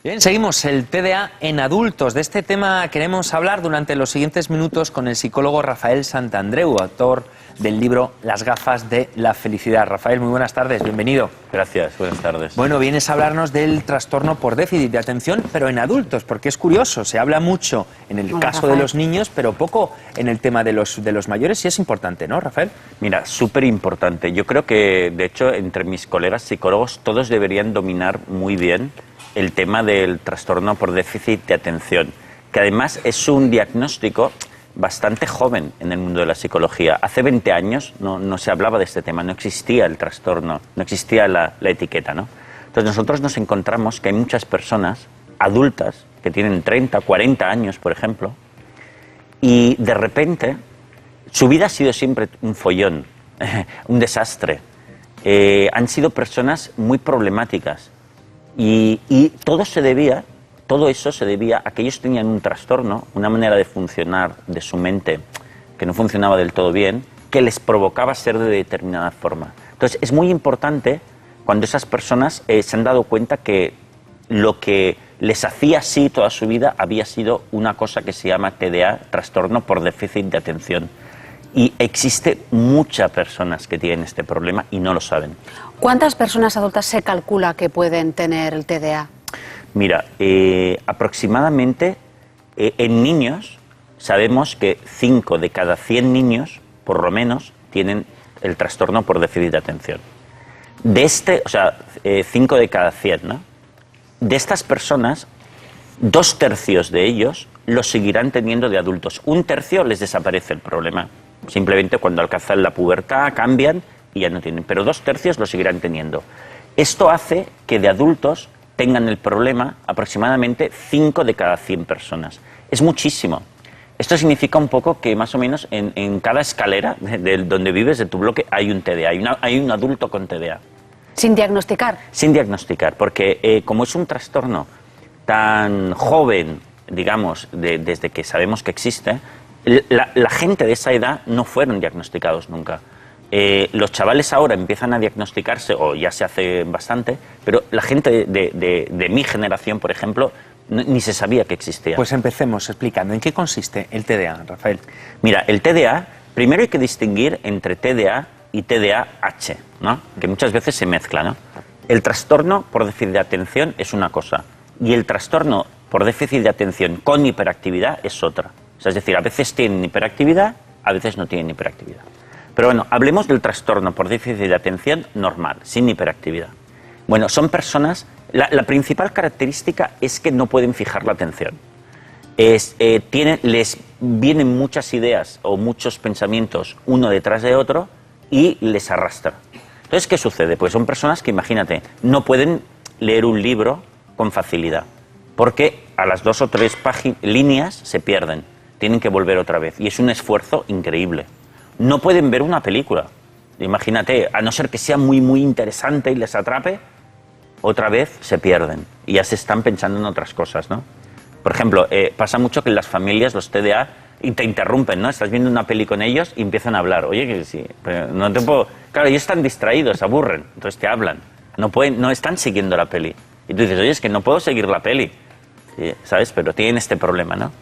Bien, seguimos el TDA en adultos. De este tema queremos hablar durante los siguientes minutos con el psicólogo Rafael Santandreu, autor del libro Las gafas de la felicidad. Rafael, muy buenas tardes, bienvenido. Gracias, buenas tardes. Bueno, vienes a hablarnos del trastorno por déficit de atención, pero en adultos, porque es curioso, se habla mucho en el caso de los niños, pero poco en el tema de los mayores, y es importante, ¿no, Rafael? Mira, súper importante. Yo creo que, de hecho, entre mis colegas psicólogos, todos deberían dominar muy bien el tema del trastorno por déficit de atención, que además es un diagnóstico bastante joven en el mundo de la psicología. Hace 20 años no se hablaba de este tema, no existía el trastorno, no existía la etiqueta, ¿no? Entonces nosotros nos encontramos que hay muchas personas adultas que tienen 30, 40 años, por ejemplo, y de repente su vida ha sido siempre un follón, un desastre. Han sido personas muy problemáticas. Y todo eso se debía a que ellos tenían un trastorno, una manera de funcionar de su mente que no funcionaba del todo bien, que les provocaba ser de determinada forma. Entonces es muy importante cuando esas personas se han dado cuenta que lo que les hacía así toda su vida había sido una cosa que se llama TDA, trastorno por déficit de atención. Y existe muchas personas que tienen este problema y no lo saben. ¿Cuántas personas adultas se calcula que pueden tener el TDA? Mira, aproximadamente en niños sabemos que 5 de cada 100 niños, por lo menos, tienen el trastorno por déficit de atención. O sea, 5 de cada 100, ¿no? De estas personas, 2/3 de ellos lo seguirán teniendo de adultos. 1/3 les desaparece el problema. Simplemente cuando alcanzan la pubertad cambian y ya no tienen. Pero 2/3 lo seguirán teniendo. Esto hace que de adultos tengan el problema aproximadamente 5 de cada 100 personas. Es muchísimo. Esto significa un poco que más o menos en cada escalera de donde vives, de tu bloque, hay un TDA, hay un adulto con TDA. ¿Sin diagnosticar? Sin diagnosticar, porque como es un trastorno tan joven, digamos, desde que sabemos que existe, la gente de esa edad no fueron diagnosticados nunca. Los chavales ahora empiezan a diagnosticarse, o ya se hace bastante, pero la gente de mi generación, por ejemplo, ni se sabía que existía. Pues empecemos explicando en qué consiste el TDA, Rafael. Mira, el TDA, primero hay que distinguir entre TDA y TDAH, ¿no? Que muchas veces se mezcla, ¿no? El trastorno por déficit de atención es una cosa y el trastorno por déficit de atención con hiperactividad es otra. O sea, es decir, a veces tienen hiperactividad, a veces no tienen hiperactividad. Pero bueno, hablemos del trastorno por déficit de atención normal, sin hiperactividad. Bueno, son personas, la principal característica es que no pueden fijar la atención. Les vienen muchas ideas o muchos pensamientos uno detrás de otro y les arrastra. Entonces, ¿qué sucede? Pues son personas que, imagínate, no pueden leer un libro con facilidad, porque a las 2 o 3 líneas se pierden, tienen que volver otra vez, y es un esfuerzo increíble. No pueden ver una película, imagínate, a no ser que sea muy, muy interesante y les atrape, otra vez se pierden, y ya se están pensando en otras cosas, ¿no? Por ejemplo, pasa mucho que en las familias los TDA te interrumpen, ¿no? Estás viendo una peli con ellos y empiezan a hablar. Oye, que sí, pero no te puedo... Claro, ellos están distraídos, se aburren, entonces te hablan. No están siguiendo la peli. Y tú dices, oye, es que no puedo seguir la peli, ¿sabes? Pero tienen este problema, ¿no?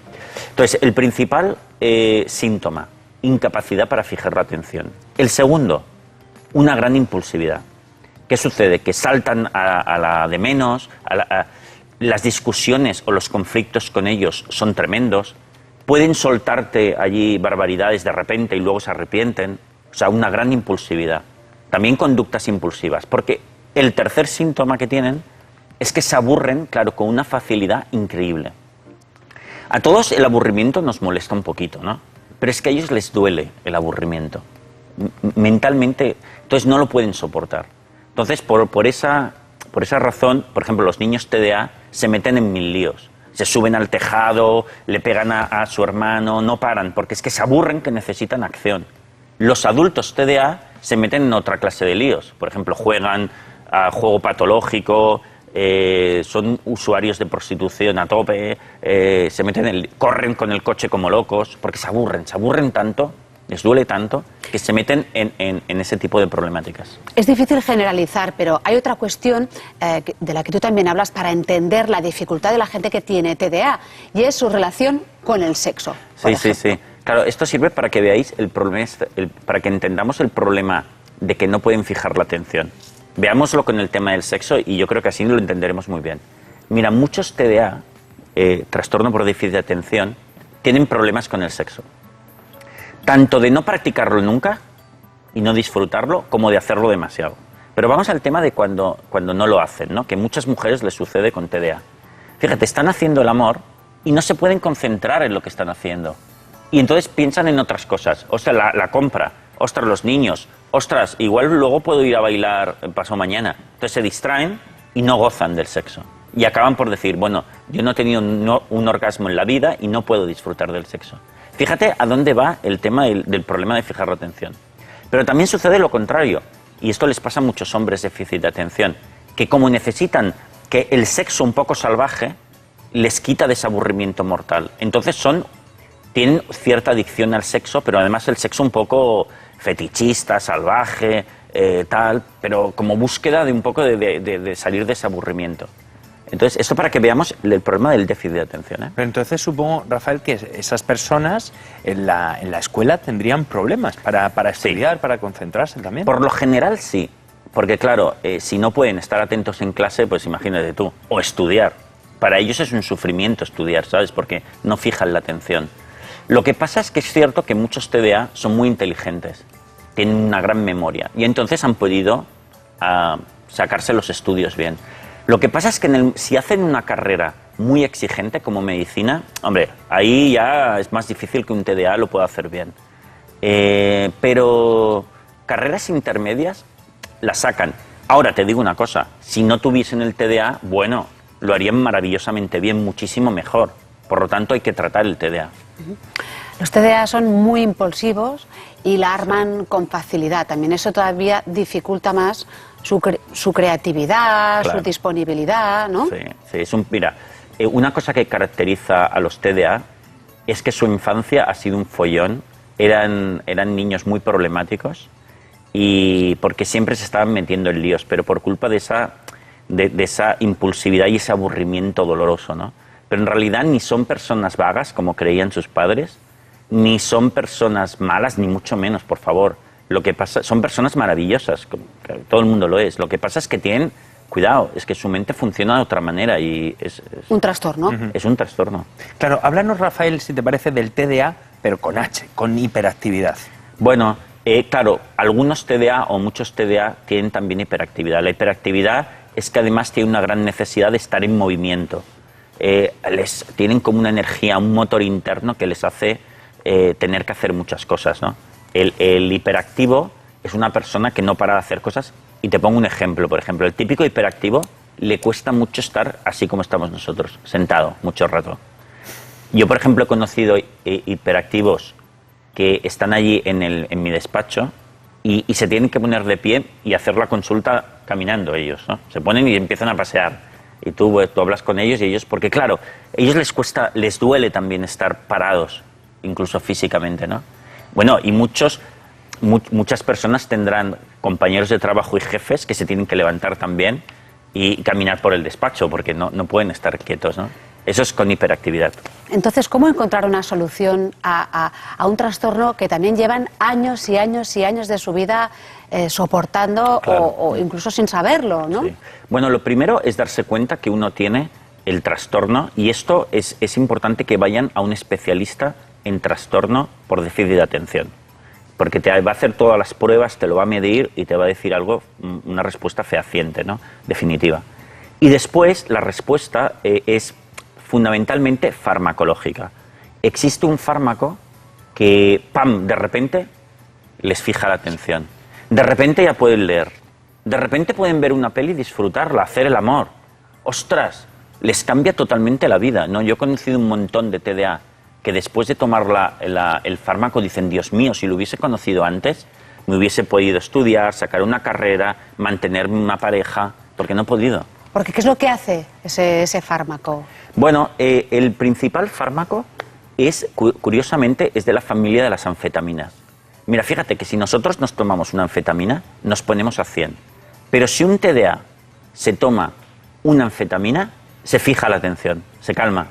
Entonces, el principal síntoma, incapacidad para fijar la atención. El segundo, una gran impulsividad. ¿Qué sucede? Que saltan a la de menos, las discusiones o los conflictos con ellos son tremendos, pueden soltarte allí barbaridades de repente y luego se arrepienten, o sea, una gran impulsividad. También conductas impulsivas, porque el tercer síntoma que tienen es que se aburren, claro, con una facilidad increíble. A todos el aburrimiento nos molesta un poquito, ¿no? Pero es que a ellos les duele el aburrimiento. Mentalmente, entonces no lo pueden soportar. Entonces, por esa razón, por ejemplo, los niños TDA se meten en 1000 líos. Se suben al tejado, le pegan a su hermano, no paran, porque es que se aburren, que necesitan acción. Los adultos TDA se meten en otra clase de líos. Por ejemplo, juegan a juego patológico, son usuarios de prostitución a tope, corren con el coche como locos, porque se aburren tanto les duele tanto, que se meten en ese tipo de problemáticas. Es difícil generalizar, pero hay otra cuestión de la que tú también hablas para entender la dificultad de la gente que tiene TDA, y es su relación con el sexo. Sí. Claro, esto sirve para que veáis el problema, para que entendamos el problema de que no pueden fijar la atención. Veámoslo con el tema del sexo y yo creo que así lo entenderemos muy bien. Mira, muchos TDA, trastorno por déficit de atención, tienen problemas con el sexo. Tanto de no practicarlo nunca y no disfrutarlo, como de hacerlo demasiado. Pero vamos al tema de cuando no lo hacen, ¿no? Que muchas mujeres les sucede con TDA. Fíjate, están haciendo el amor y no se pueden concentrar en lo que están haciendo. Y entonces piensan en otras cosas. Ostras, la compra, ostras, los niños, ostras, igual luego puedo ir a bailar pasado mañana. Entonces se distraen y no gozan del sexo. Y acaban por decir, bueno, yo no he tenido un orgasmo en la vida y no puedo disfrutar del sexo. Fíjate a dónde va el tema del problema de fijar la atención. Pero también sucede lo contrario, y esto les pasa a muchos hombres de déficit de atención, que como necesitan que el sexo un poco salvaje les quita de ese aburrimiento mortal. Entonces tienen cierta adicción al sexo, pero además el sexo un poco fetichista, salvaje, tal, pero como búsqueda de un poco de salir de ese aburrimiento. Entonces, esto para que veamos el problema del déficit de atención, ¿eh? Pero entonces supongo, Rafael, que esas personas en la escuela tendrían problemas para estudiar, para concentrarse también. Por lo general sí, porque claro, si no pueden estar atentos en clase, pues imagínate tú, o estudiar. Para ellos es un sufrimiento estudiar, ¿sabes? Porque no fijan la atención. Lo que pasa es que es cierto que muchos TDA son muy inteligentes, tienen una gran memoria y entonces han podido sacarse los estudios bien. Lo que pasa es que si hacen una carrera muy exigente como medicina, hombre, ahí ya es más difícil que un TDA lo pueda hacer bien. Pero carreras intermedias las sacan. Ahora te digo una cosa, si no tuviesen el TDA, bueno, lo harían maravillosamente bien, muchísimo mejor. Por lo tanto, hay que tratar el TDA. Los TDA son muy impulsivos y la arman con facilidad. También eso todavía dificulta más su creatividad, claro, su disponibilidad, ¿no? Sí, mira, una cosa que caracteriza a los TDA es que su infancia ha sido un follón. Eran niños muy problemáticos y porque siempre se estaban metiendo en líos, pero por culpa de esa impulsividad y ese aburrimiento doloroso, ¿no? Pero en realidad ni son personas vagas, como creían sus padres, ni son personas malas, ni mucho menos, por favor. Lo que pasa, son personas maravillosas, todo el mundo lo es. Lo que pasa es que tienen, cuidado, es que su mente funciona de otra manera y es un trastorno. Es un trastorno. Claro, háblanos, Rafael, si te parece, del TDA, pero con H, con hiperactividad. Bueno, claro, algunos TDA o muchos TDA tienen también hiperactividad. La hiperactividad es que además tienen una gran necesidad de estar en movimiento. Tienen como una energía, un motor interno que les hace tener que hacer muchas cosas, ¿no? El hiperactivo es una persona que no para de hacer cosas. Y te pongo un ejemplo, por ejemplo, el típico hiperactivo le cuesta mucho estar así como estamos nosotros, sentado, mucho rato. Yo, por ejemplo, he conocido hiperactivos que están allí en mi despacho y se tienen que poner de pie y hacer la consulta caminando ellos, ¿no? Se ponen y empiezan a pasear. Y tú hablas con ellos y ellos, porque claro, a ellos les duele también estar parados, incluso físicamente, ¿no? Bueno, y muchas personas tendrán compañeros de trabajo y jefes que se tienen que levantar también y caminar por el despacho, porque no pueden estar quietos, ¿no? Eso es con hiperactividad. Entonces, ¿cómo encontrar una solución a un trastorno que también llevan años y años y años de su vida soportando, claro, o incluso sin saberlo, ¿no? Sí. Bueno, lo primero es darse cuenta que uno tiene el trastorno y esto es importante que vayan a un especialista en trastorno por déficit de atención. Porque te va a hacer todas las pruebas, te lo va a medir y te va a decir algo, una respuesta fehaciente, ¿no? Definitiva. Y después la respuesta es fundamentalmente farmacológica. Existe un fármaco que, ¡pam!, de repente les fija la atención. De repente ya pueden leer. De repente pueden ver una peli y disfrutarla, hacer el amor. ¡Ostras! Les cambia totalmente la vida, ¿no? Yo he conocido un montón de TDA que después de tomar el fármaco dicen, Dios mío, si lo hubiese conocido antes, me hubiese podido estudiar, sacar una carrera, mantener una pareja, porque no he podido. Porque ¿qué es lo que hace ese fármaco? Bueno, el principal fármaco curiosamente, es de la familia de las anfetaminas. Mira, fíjate que si nosotros nos tomamos una anfetamina, nos ponemos a 100. Pero si un TDA se toma una anfetamina, se fija la atención, se calma.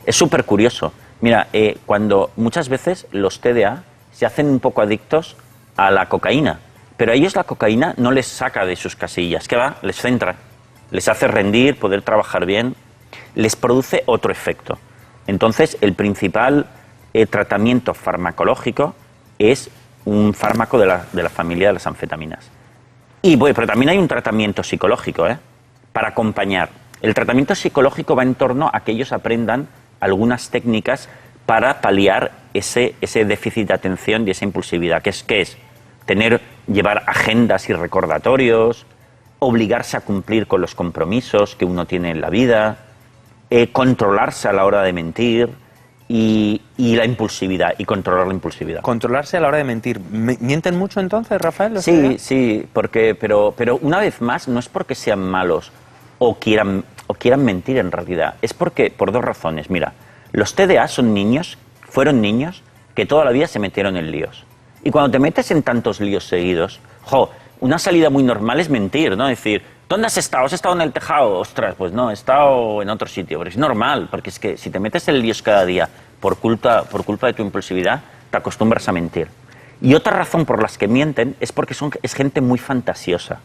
Es súper curioso. Mira, cuando muchas veces los TDA se hacen un poco adictos a la cocaína, pero a ellos la cocaína no les saca de sus casillas, ¿qué va? Les centra, les hace rendir, poder trabajar bien, les produce otro efecto. Entonces, el principal tratamiento farmacológico es un fármaco de la familia de las anfetaminas. Y bueno, pero también hay un tratamiento psicológico, para acompañar. El tratamiento psicológico va en torno a que ellos aprendan algunas técnicas para paliar ese déficit de atención y esa impulsividad. ¿Qué es? Llevar agendas y recordatorios, obligarse a cumplir con los compromisos que uno tiene en la vida, controlarse a la hora de mentir y la impulsividad, y controlar la impulsividad. Controlarse a la hora de mentir. ¿Mienten mucho entonces, Rafael? Sí, pero una vez más no es porque sean malos o quieran mentir en realidad, es porque por dos razones. Mira, los TDA fueron niños que toda la vida se metieron en líos. Y cuando te metes en tantos líos seguidos, una salida muy normal es mentir, ¿no? Decir, ¿dónde has estado? ¿Has estado en el tejado? Ostras, pues no, he estado en otro sitio. Pero es normal, porque es que si te metes en líos cada día por culpa de tu impulsividad, te acostumbras a mentir. Y otra razón por las que mienten es porque es gente muy fantasiosa.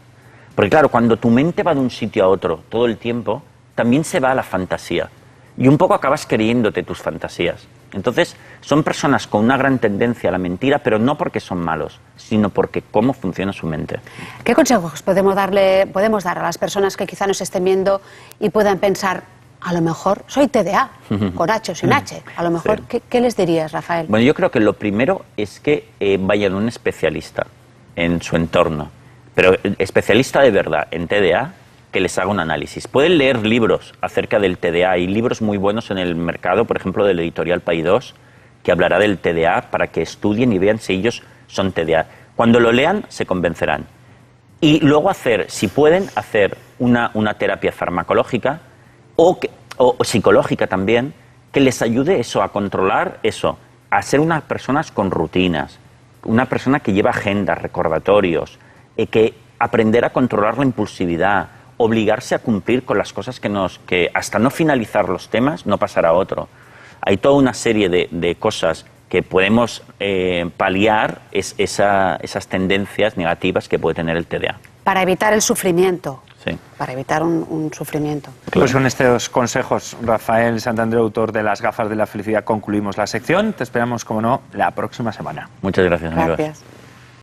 Porque claro, cuando tu mente va de un sitio a otro todo el tiempo, también se va a la fantasía. Y un poco acabas creyéndote tus fantasías. Entonces, son personas con una gran tendencia a la mentira, pero no porque son malos, sino porque cómo funciona su mente. ¿Qué consejos podemos dar a las personas que quizá nos estén viendo y puedan pensar, a lo mejor soy TDA, con H o sin H? A lo mejor, sí. ¿Qué les dirías, Rafael? Bueno, yo creo que lo primero es que vayan a un especialista en su entorno, pero especialista de verdad en TDA, que les haga un análisis. Pueden leer libros acerca del TDA. Hay libros muy buenos en el mercado, por ejemplo, de la editorial Paidós, que hablará del TDA para que estudien y vean si ellos son TDA. Cuando lo lean, se convencerán. Y luego si pueden, hacer una terapia farmacológica o psicológica también, que les ayude a controlar a ser unas personas con rutinas, una persona que lleva agendas, recordatorios, que aprender a controlar la impulsividad, obligarse a cumplir con las cosas que hasta no finalizar los temas no pasará a otro. Hay toda una serie de cosas que podemos paliar esas tendencias negativas que puede tener el TDA. Para evitar el sufrimiento. Sí. Para evitar un sufrimiento. Pues con estos consejos, Rafael Santandreu, autor de Las gafas de la felicidad, concluimos la sección. Te esperamos, como no, la próxima semana. Muchas gracias, amigos. Gracias.